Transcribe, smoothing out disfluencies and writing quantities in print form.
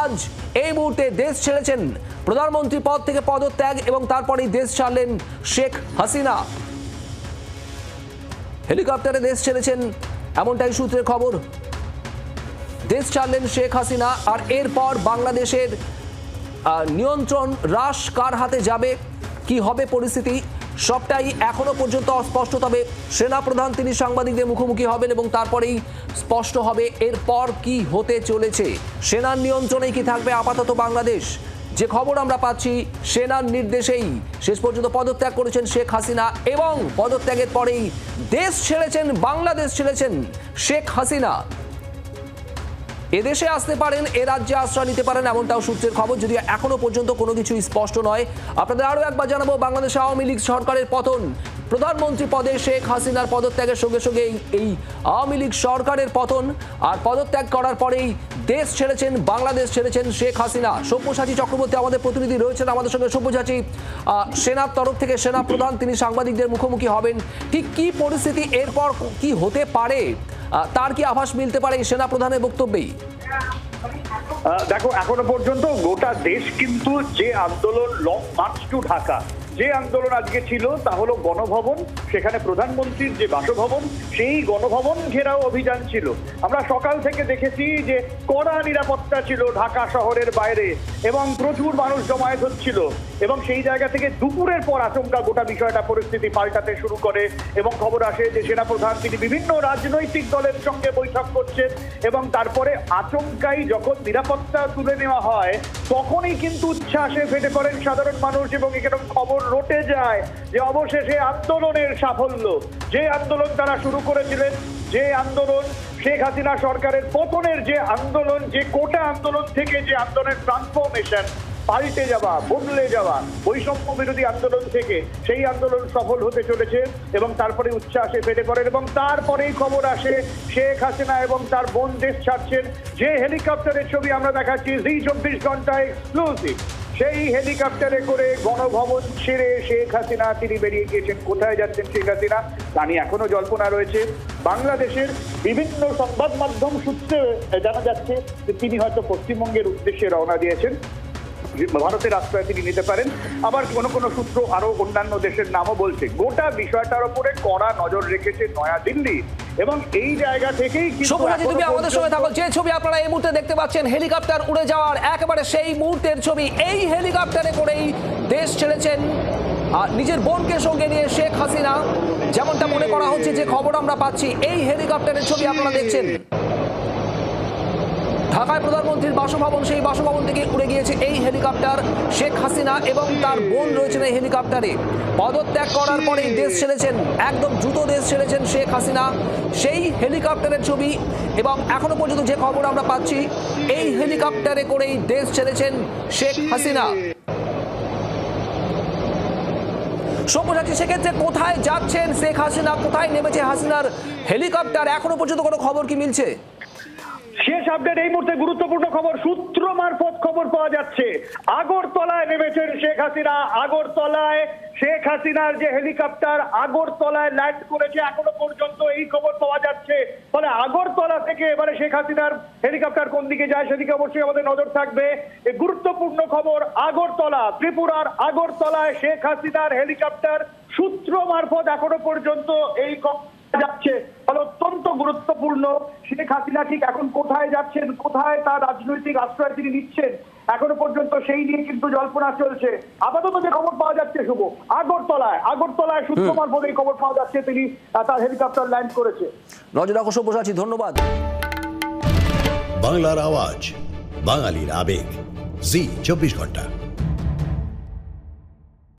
আজ এই মুহূর্তে দেশ ছেড়েছেন, প্রধানমন্ত্রী পদ থেকে পদত্যাগ এবং তারপরেই দেশ ছাড়লেন শেখ হাসিনা। হেলিকপ্টারে দেশ ছেড়েছেন এমনটাই সূত্রের খবর। দেশ ছাড়লেন শেখ হাসিনা। আর এরপর বাংলাদেশের নিয়ন্ত্রণ হ্রাস কার হাতে যাবে, কি হবে পরিস্থিতি, সবটাই এখনো পর্যন্ত অস্পষ্ট। তবে সেনাপ্রধান তিনি সাংবাদিকদের মুখোমুখি হবেন এবং তারপরেই স্পষ্ট হবে এরপর কি হতে চলেছে। সেনার নিয়ন্ত্রণেই কি থাকবে আপাতত বাংলাদেশ? যে খবর আমরা পাচ্ছি, সেনার নির্দেশেই শেষ পর্যন্ত পদত্যাগ করেছেন শেখ হাসিনা এবং পদত্যাগের পরেই দেশ ছেড়েছেন, বাংলাদেশ ছেড়েছেন শেখ হাসিনা। এদেশে আসতে পারেন, এ রাজ্যে আশ্রয় নিতে পারেন, এমনটাও সূত্রের খবর, যদিও এখনো পর্যন্ত কোনো কিছু স্পষ্ট নয়। আপনাদের আরও একবার জানাবো, বাংলাদেশ আওয়ামী লীগ সরকারের পতন, প্রধানমন্ত্রী পদে শেখ হাসিনার পদত্যাগের সঙ্গে সঙ্গে এই আওয়ামী লীগ সরকারের পতন, আর পদত্যাগ করার পরেই দেশ ছেড়েছেন, বাংলাদেশ ছেড়েছেন শেখ হাসিনা। সব্যসাচী চক্রবর্তী আমাদের প্রতিনিধি রয়েছেন আমাদের সঙ্গে। সব্যসাচী, সেনার তরফ থেকে সেনা প্রধান তিনি সাংবাদিকদের মুখোমুখি হবেন, ঠিক কি পরিস্থিতি, এরপর কি হতে পারে, তার কি আভাস মিলতে পারে এই সেনা প্রধানের বক্তব্যেই? দেখো, এখনো পর্যন্ত গোটা দেশ কিন্তু যে আন্দোলন লং মার্চ টু ঢাকা, যে আন্দোলন আজকে ছিল তা হলো গণভবন, সেখানে প্রধানমন্ত্রীর যে বাসভবন, সেই গণভবন ঘেরাও অভিযান ছিল। আমরা সকাল থেকে দেখেছি যে কড়া নিরাপত্তা ছিল ঢাকা শহরের বাইরে এবং প্রচুর মানুষ জমায়েত হচ্ছিল এবং সেই জায়গা থেকে দুপুরের পর আচমকা গোটা বিষয়টা পরিস্থিতি পাল্টাতে শুরু করে এবং খবর আসে যে সেনাপ্রধান তিনি বিভিন্ন রাজনৈতিক দলের সঙ্গে বৈঠক করছেন এবং তারপরে আচমকাই যখন নিরাপত্তা তুলে নেওয়া হয় তখনই কিন্তু উচ্ছ্বাসে ফেটে পড়েন সাধারণ মানুষ এবং এরকম খবর রটে যায় যে অবশেষে আন্দোলনের সাফল্য, যে আন্দোলন তারা শুরু করেছিলেন, যে আন্দোলন শেখ হাসিনা সরকারের পতনের যে আন্দোলন, যে কোটা আন্দোলন থেকে যে আন্দোলনের ট্রান্সফরমেশন, পাল্টে যাওয়া, বদলে যাওয়া, বৈষম্য বিরোধী আন্দোলন থেকে সেই আন্দোলন সফল হতে চলেছে এবং তারপরে উচ্ছ্বাসে ফেটে পড়েন এবং তারপরেই খবর আসে শেখ হাসিনা এবং তার বোন দেশ ছাড়ছেন। যে হেলিকপ্টারের ছবি আমরা দেখাচ্ছি জি 24 ঘন্টা এক্সক্লুসিভ, সেই হেলিকপ্টারে করে গণভবন ছেড়ে শেখ হাসিনা তিনি বেরিয়ে গিয়েছেন। কোথায় যাচ্ছেন শেখ হাসিনা তা নিয়ে এখনো জল্পনা রয়েছে। বাংলাদেশের বিভিন্ন সংবাদ মাধ্যম সূত্রে জানা যাচ্ছে যে তিনি হয়তো পশ্চিমবঙ্গের উদ্দেশ্যে রওনা দিয়েছেন, ভারতের আশ্রয় তিনি নিতে পারেন। আবার কোনো কোনো সূত্র আরো অন্যান্য দেশের নামও বলছে। গোটা বিষয়টার উপরে কড়া নজর রেখেছে নয়াদিল্লি এবং এই জায়গা থেকেই তুমি আমাদের সঙ্গে থাকো। যে ছবি আপনারা এই মুহূর্তে দেখতে পাচ্ছেন, হেলিকপ্টার উড়ে যাওয়ার একেবারে সেই মুহূর্তের ছবি। এই হেলিকপ্টারে করেই দেশ ছেড়েছেন আর নিজের বোনকে সঙ্গে নিয়ে শেখ হাসিনা, যেমনটা মনে করা হচ্ছে, যে খবর আমরা পাচ্ছি। এই হেলিকপ্টারের ছবি আপনারা দেখছেন, ঢাকায় প্রধানমন্ত্রীর বাসভবন, সেই বাসভবন থেকে উড়ে গিয়েছে এই হেলিকপ্টার। শেখ হাসিনা এবং তার বোন রয়েছেন এই হেলিকপ্টারে। পদত্যাগ করার পরেই দেশ ছেড়েছেন, একদম দ্রুত দেশ ছেড়েছেন শেখ হাসিনা। সেই হেলিকপ্টারের ছবি এবং এখনো পর্যন্ত যে খবর আমরা পাচ্ছি, এই হেলিকপ্টারে করেই দেশ ছেড়েছেন শেখ হাসিনা। সব্যসাচী, সেক্ষেত্রে কোথায় যাচ্ছেন শেখ হাসিনা, কোথায় নেমেছে হাসিনার হেলিকপ্টার, এখনো পর্যন্ত কোনো খবর কি মিলছে? শেষ আপডেট এই মুহূর্তে গুরুত্বপূর্ণ খবর, সূত্র মারফত খবর পাওয়া যাচ্ছে আগরতলায় নেমেছেন শেখ হাসিনা। আগরতলায় শেখ হাসিনার যে হেলিকপ্টার আগরতলায় ল্যান্ড করেছে এখনো পর্যন্ত এই খবর পাওয়া যাচ্ছে। ফলে আগরতলা থেকে এবারে শেখ হাসিনার হেলিকপ্টার কোন দিকে যায় সেদিকে অবশ্যই আমাদের নজর থাকবে। এই গুরুত্বপূর্ণ খবর, আগরতলা, ত্রিপুরার আগরতলায় শেখ হাসিনার হেলিকপ্টার সূত্র মারফত এখনো পর্যন্ত এই যাচ্ছে। ফলে অত্যন্ত গুরুত্বপূর্ণ শেখ হাসিনা ঠিক এখন কোথায় যাচ্ছেন, কোথায় তার রাজনৈতিক আশ্রয় তিনি নিচ্ছেন, এখনো পর্যন্ত সেই নিয়ে কিন্তু জল্পনা চলছে। আপাতত যে খবর পাওয়া যাচ্ছে শুভ, আগরতলায় সূত্র মারফত এই খবর পাওয়া যাচ্ছে তিনি তার হেলিকপ্টার ল্যান্ড করেছে। নজর রাখো সব্যসাচী, ধন্যবাদ। বাংলার আওয়াজ, বাঙালির আবেগ, জি 24 ঘন্টা।